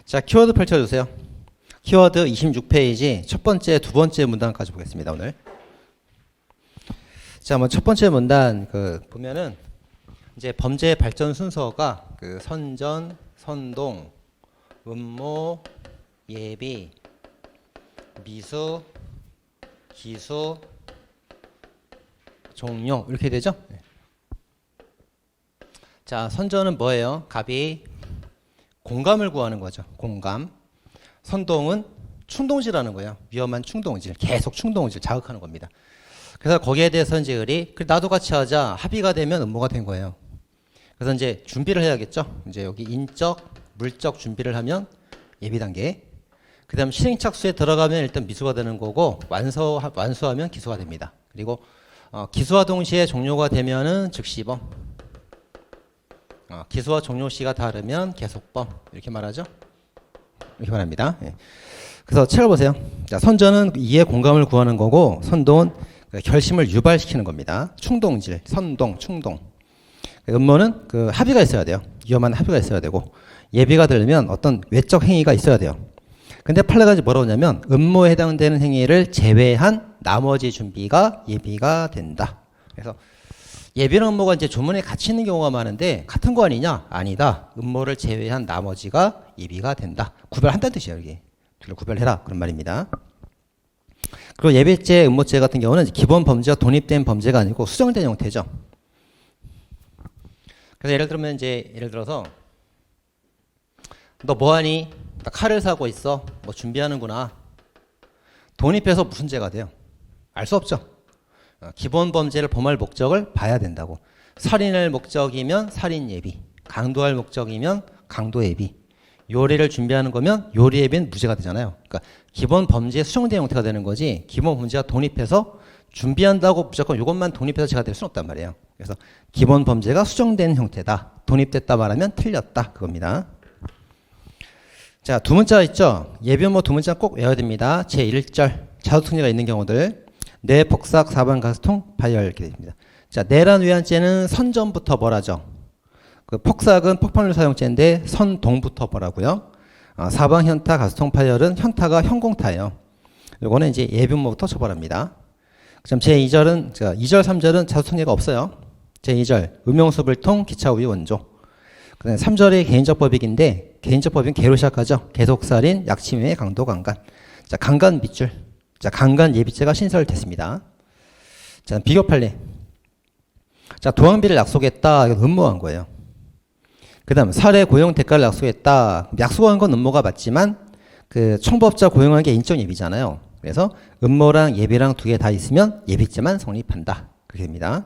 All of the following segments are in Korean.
자, 키워드 펼쳐주세요. 키워드 26페이지 첫 번째, 두 번째 문단까지 보겠습니다, 오늘. 자, 뭐 첫 번째 문단, 보면은, 이제 범죄 발전 순서가 선전, 선동, 음모, 예비, 미수, 기수, 종용, 이렇게 되죠? 자, 선전은 뭐예요? 갑이 공감을 구하는 거죠. 공감. 선동은 충동질하는 거예요. 위험한 충동질, 계속 충동질 자극하는 겁니다. 그래서 거기에 대해서 이제 을이 나도 같이 하자 합의가 되면 음모가 된 거예요. 그래서 이제 준비를 해야겠죠. 이제 여기 인적, 물적 준비를 하면 예비 단계. 그다음 실행 착수에 들어가면 일단 미수가 되는 거고 완수하면 기수가 됩니다. 그리고 기수와 동시에 종료가 되면은 즉시범. 기수와 종료 시가 다르면 계속범 이렇게 말하죠. 이렇게 말합니다. 예. 그래서 책을 자, 선전은 이해 공감을 구하는 거고 선동은 결심을 유발시키는 겁니다. 충동질, 선동, 충동. 음모는 합의가 있어야 돼요. 위험한 합의가 있어야 되고 예비가 되려면 어떤 외적 행위가 있어야 돼요. 근데 판례가 뭐라고 하냐면 음모에 해당되는 행위를 제외한 나머지 준비가 예비가 된다. 그래서 예비는 음모가 이제 조문에 같이 있는 경우가 많은데 같은 거 아니냐? 아니다. 음모를 제외한 나머지가 예비가 된다. 구별한다는 뜻이에요. 여기 둘을 구별해라 그런 말입니다. 그리고 예비죄, 음모죄 같은 경우는 기본 범죄가 독립된 범죄가 아니고 수정된 형태죠. 그래서 예를 들어서 너 뭐하니? 나 칼을 사고 있어. 뭐 준비하는구나. 독립해서 무슨 죄가 돼요? 알 수 없죠. 기본 범죄를 범할 목적을 봐야 된다고. 살인할 목적이면 살인 예비, 강도할 목적이면 강도 예비, 요리를 준비하는 거면 요리 예비는 무죄가 되잖아요. 그러니까 기본 범죄의 수정된 형태가 되는 거지 기본 범죄가 독립해서 준비한다고 무조건 이것만 독립해서 죄가 될 수는 없단 말이에요. 그래서 기본 범죄가 수정된 형태다. 독립됐다 말하면 틀렸다. 그겁니다. 자, 두 문자 있죠? 예비음모 두 문자 꼭 외워야 됩니다. 제1절 자수특례가 있는 경우들. 내 폭삭 4번 가스통 발열 이렇게 됩니다. 자, 내란 위안죄는 선전부터 뭐라죠? 폭삭은 폭발물 사용죄인데 선동부터 뭐라고요? 4번 현타 가스통 파열은 현타가 현공타예요. 요거는 이제 예비음모부터 처벌합니다. 그럼 제2절은 2절 3절은 자수특례가 없어요. 제2절 음용수불통 기차우위 원조. 그다음 3절이 개인적 법익인데 개인적 법익은 개로 시작하죠. 계속살인, 약침해, 강도, 강간. 자, 강간 밑줄. 자, 강간 예비죄가 신설됐습니다. 자, 비교 판례. 자, 도항비를 약속했다. 이건 음모한 거예요. 그다음 살해 고용 대가를 약속했다. 약속한 건 음모가 맞지만 청법자 고용한 게 인적 예비잖아요. 그래서 음모랑 예비랑 두 개 다 있으면 예비죄만 성립한다. 그렇게 됩니다.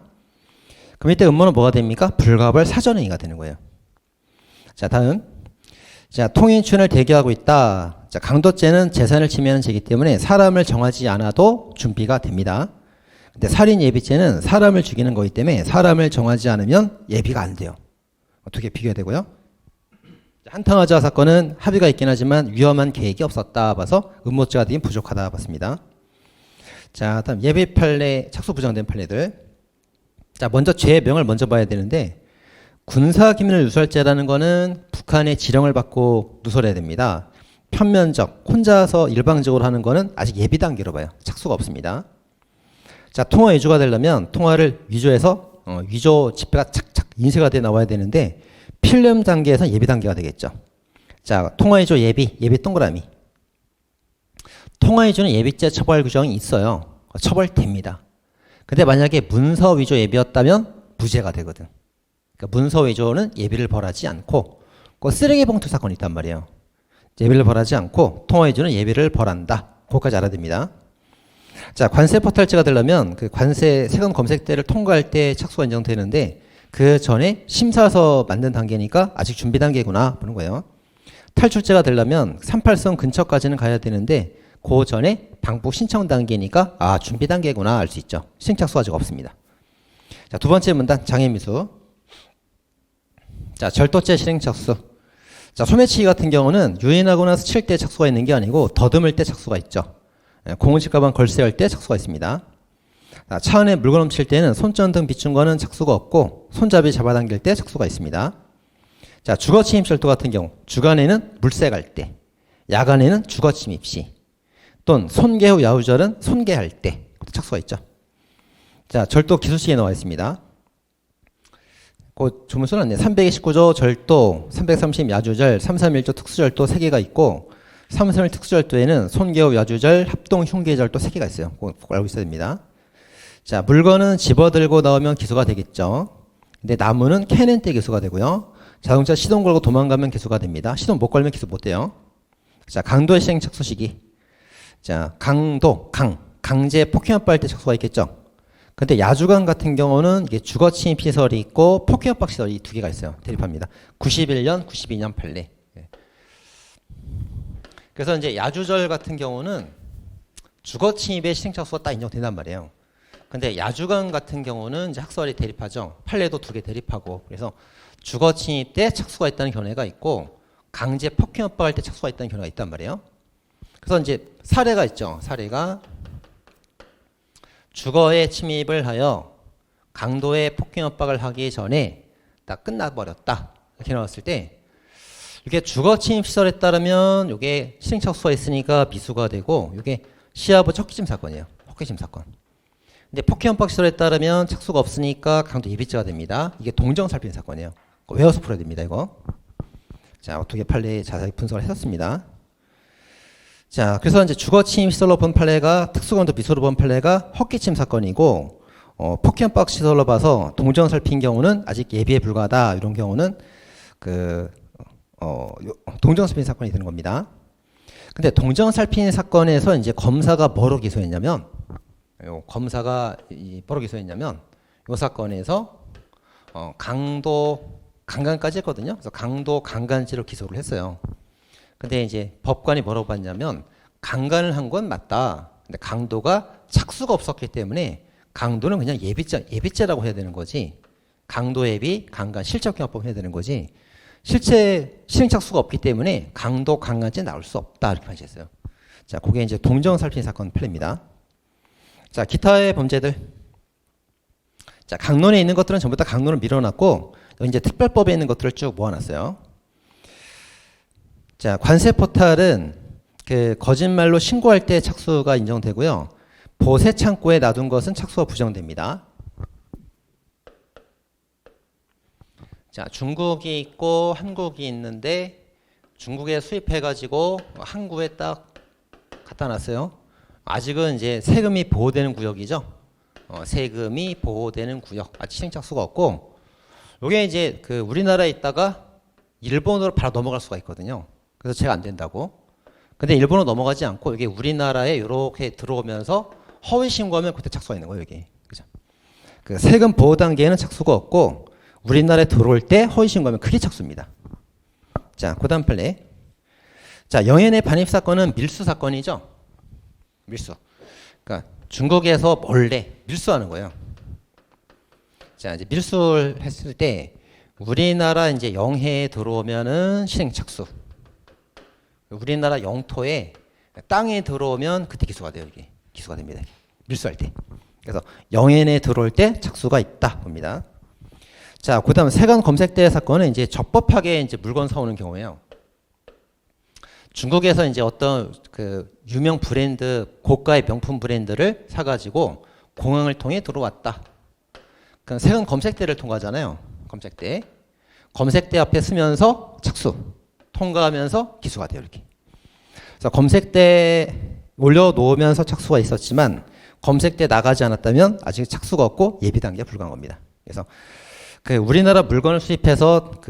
그럼 이때 음모는 뭐가 됩니까? 불가벌 사전행위가 되는 거예요. 자, 다음. 자, 통인춘을 대기하고 있다. 자, 강도죄는 재산을 침해하는 죄이기 때문에 사람을 정하지 않아도 준비가 됩니다. 근데 살인 예비죄는 사람을 죽이는 거기 때문에 사람을 정하지 않으면 예비가 안 돼요. 어떻게 비교해야 되고요? 한탕화자 사건은 합의가 있긴 하지만 위험한 계획이 없었다 봐서 음모죄가 되긴 부족하다 봤습니다. 자, 다음 예비 판례, 착수 부정된 판례들. 자, 먼저 죄의 명을 먼저 봐야 되는데 군사기밀 누설죄라는 거는 북한의 지령을 받고 누설해야 됩니다. 편면적, 혼자서 일방적으로 하는 거는 아직 예비 단계로 봐요. 착수가 없습니다. 자, 통화 위조가 되려면 통화를 위조해서 위조 지표가 착착 인쇄가 돼 나와야 되는데 필름 단계에서 예비 단계가 되겠죠. 자, 통화 위조 예비 동그라미. 통화 위조는 예비죄 처벌 규정이 있어요. 처벌됩니다. 근데 만약에 문서 위조 예비였다면 무죄가 되거든. 그러니까 문서 위조는 예비를 벌하지 않고 쓰레기 봉투 사건이 있단 말이에요. 예비를 벌하지 않고 통화 위조는 예비를 벌한다. 그것까지 알아야 됩니다. 자, 관세 포탈죄가 되려면 관세 세금 검색대를 통과할 때 착수가 인정되는데 그 전에 심사서 만든 단계니까 아직 준비 단계구나 보는 거예요. 탈출죄가 되려면 38선 근처까지는 가야 되는데 그 전에 방북 신청 단계니까 준비 단계구나 알 수 있죠. 실행 착수가 아직 없습니다. 자, 두 번째 문단 장애미수. 자, 절도죄 실행 착수. 자, 소매치기 같은 경우는 유인하고 나서 칠 때 착수가 있는 게 아니고 더듬을 때 착수가 있죠. 공무집 가방 걸쇠할 때 착수가 있습니다. 자, 차 안에 물건 훔칠 때는 손전 등 비춘 거는 착수가 없고 손잡이 잡아당길 때 착수가 있습니다. 자, 주거 침입 절도 같은 경우 주간에는 물세 갈 때, 야간에는 주거 침입 시, 또는 손괴 후 야유절은 손괴할 때 착수가 있죠. 자, 절도 기술식에 나와 있습니다. 그 조문서는 329조 절도, 330 야주절, 331조 특수절도 3개가 있고 331 특수절도에는 손괴 후 야주절, 합동 흉괴절도 3개가 있어요. 꼭 알고 있어야 됩니다. 자, 물건은 집어들고 나오면 기소가 되겠죠. 근데 나무는 캐는 때 기소가 되고요. 자동차 시동 걸고 도망가면 기소가 됩니다. 시동 못 걸면 기소 못 해요. 자, 강도의 시행 착수 시기. 자, 강제 폭행압박할 때 착수가 있겠죠. 근데 야주간 같은 경우는 이게 주거 침입 시설이 있고 폭행압박 시설이 2개가 있어요. 대립합니다. 91년, 92년 판례. 그래서 이제 야주절 같은 경우는 주거 침입의 시행 착수가 딱 인정된단 말이에요. 근데 야주간 같은 경우는 이제 학설이 대립하죠. 판례도 2개 대립하고. 그래서 주거 침입 때 착수가 있다는 견해가 있고 강제 폭행압박할 때 착수가 있다는 견해가 있단 말이에요. 그래서 이제 사례가 있죠. 사례가 주거에 침입을 하여 강도의 폭행압박을 하기 전에 다 끝나버렸다. 이렇게 나왔을 때 이게 주거 침입 시설에 따르면 이게 실행 착수가 있으니까 미수가 되고 이게 시하부 척기침 사건이에요. 헛기침 사건. 근데 폭행압박 시설에 따르면 착수가 없으니까 강도 예비죄가 됩니다. 이게 동정살핀 사건이에요. 외워서 풀어야 됩니다. 이거. 자, 어떻게 판례 자세히 분석을 했었습니다. 자, 그래서 이제 주거 침입 시설로 본 판례가 특수강도 미수로 본 판례가 헛기침 사건이고 폭행압박 시설로 봐서 동정살핀 경우는 아직 예비에 불과하다. 이런 경우는 동정살핀 사건이 되는 겁니다. 근데 동정살핀 사건에서 이제 검사가 뭐로 기소했냐면 이 사건에서 강간까지 했거든요. 그래서 강도 강간죄로 기소를 했어요. 근데 이제 법관이 뭐라고 봤냐면 강간을 한 건 맞다. 근데 강도가 착수가 없었기 때문에 강도는 그냥 예비죄라고 해야 되는 거지. 강도 예비, 강간, 실적경합법 해야 되는 거지. 실체 실행 착수가 없기 때문에 강도 강간죄 나올 수 없다. 이렇게 판시했어요. 자, 그게 이제 동정살핀 사건 판례입니다. 자, 기타의 범죄들. 자, 강론에 있는 것들은 전부 다 강론을 밀어놨고 이제 특별법에 있는 것들을 쭉 모아놨어요. 자, 관세 포탈은 거짓말로 신고할 때 착수가 인정되고요. 보세 창고에 놔둔 것은 착수가 부정됩니다. 자, 중국이 있고 한국이 있는데 중국에 수입해가지고 항구에 딱 갖다 놨어요. 아직은 이제 세금이 보호되는 구역이죠. 세금이 보호되는 구역. 아직 실행 착수가 없고, 요게 이제 우리나라에 있다가 일본으로 바로 넘어갈 수가 있거든요. 그래서 제가 안 된다고. 근데 일본으로 넘어가지 않고 이게 우리나라에 이렇게 들어오면서 허위 신고하면 그때 착수가 있는 거예요, 여기. 그죠? 세금 보호 단계에는 착수가 없고 우리나라에 들어올 때 허위 신고하면 그게 착수입니다. 자, 그다음 판례. 자, 영해내 반입 사건은 밀수 사건이죠. 밀수. 그러니까 중국에서 몰래 밀수하는 거예요. 자, 이제 밀수를 했을 때 우리나라 이제 영해에 들어오면은 실행 착수. 우리나라 영토에 땅에 들어오면 그때 기소가 돼요. 이게 기소가 됩니다. 밀수할 때. 그래서 영해에 들어올 때 착수가 있다 봅니다. 자, 그다음 세관 검색대 사건은 이제 적법하게 이제 물건 사오는 경우예요. 중국에서 이제 어떤 유명 브랜드, 고가의 명품 브랜드를 사가지고 공항을 통해 들어왔다. 그럼 세관 검색대를 통과하잖아요. 검색대. 검색대 앞에 쓰면서 착수. 통과하면서 기소가 돼요. 이렇게. 그래서 검색대 올려놓으면서 착수가 있었지만 검색대 나가지 않았다면 아직 착수가 없고 예비 단계에 불과한 겁니다. 그래서 우리나라 물건을 수입해서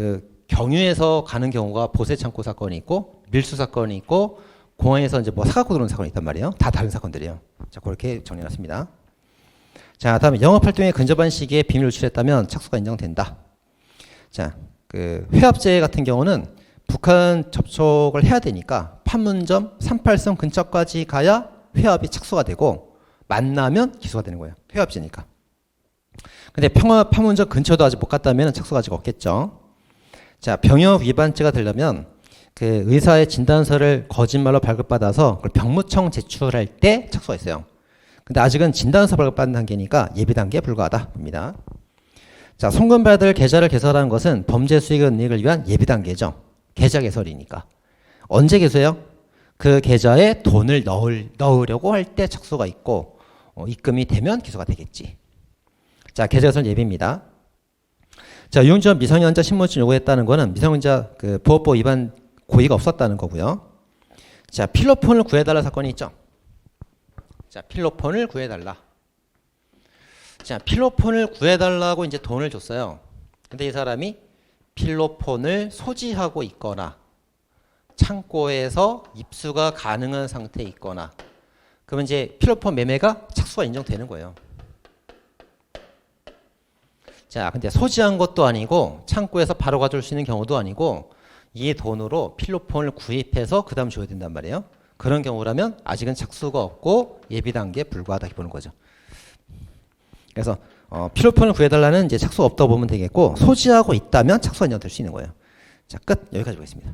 경유해서 가는 경우가 보세 창고 사건이 있고 밀수 사건이 있고 공항에서 이제 뭐 사갖고 들어오는 사건이 있단 말이에요. 다 다른 사건들이에요. 자, 그렇게 정리해놨습니다. 자, 다음에 영업활동에 근접한 시기에 비밀 유출했다면 착수가 인정된다. 자, 회합제 같은 경우는 북한 접촉을 해야 되니까 판문점 38선 근처까지 가야 회합이 착수가 되고 만나면 기소가 되는 거예요. 회합제니까. 근데 판문점 근처도 아직 못 갔다면 착수가 아직 없겠죠. 자, 병역 위반죄가 되려면 의사의 진단서를 거짓말로 발급받아서 그걸 병무청 제출할 때 착수가 있어요. 근데 아직은 진단서 발급받는 단계니까 예비 단계에 불과하다 봅니다. 자, 송금받을 계좌를 개설하는 것은 범죄 수익 은닉을 위한 예비 단계죠. 계좌 개설이니까. 언제 개설해요? 그 계좌에 돈을 넣으려고 할 때 착수가 있고 입금이 되면 기소가 되겠지. 자, 계좌 개설 예비입니다. 자, 유흥지원 미성년자 신분증 요구했다는 거는 미성년자 그 보호법 위반 고의가 없었다는 거고요. 자, 필로폰을 구해달라 사건이 있죠. 자, 필로폰을 구해달라. 자, 필로폰을 구해달라고 이제 돈을 줬어요. 근데 이 사람이 필로폰을 소지하고 있거나 창고에서 입수가 가능한 상태에 있거나 그러면 이제 필로폰 매매가 착수가 인정되는 거예요. 자, 근데 소지한 것도 아니고 창고에서 바로 가져올 수 있는 경우도 아니고 이 돈으로 필로폰을 구입해서 그 다음 줘야 된단 말이에요. 그런 경우라면 아직은 착수가 없고 예비 단계에 불과하다 보는 거죠. 그래서 필로폰을 구해달라는 이제 착수가 없다고 보면 되겠고 소지하고 있다면 착수가 인정될 수 있는 거예요. 자, 끝. 여기까지 보겠습니다.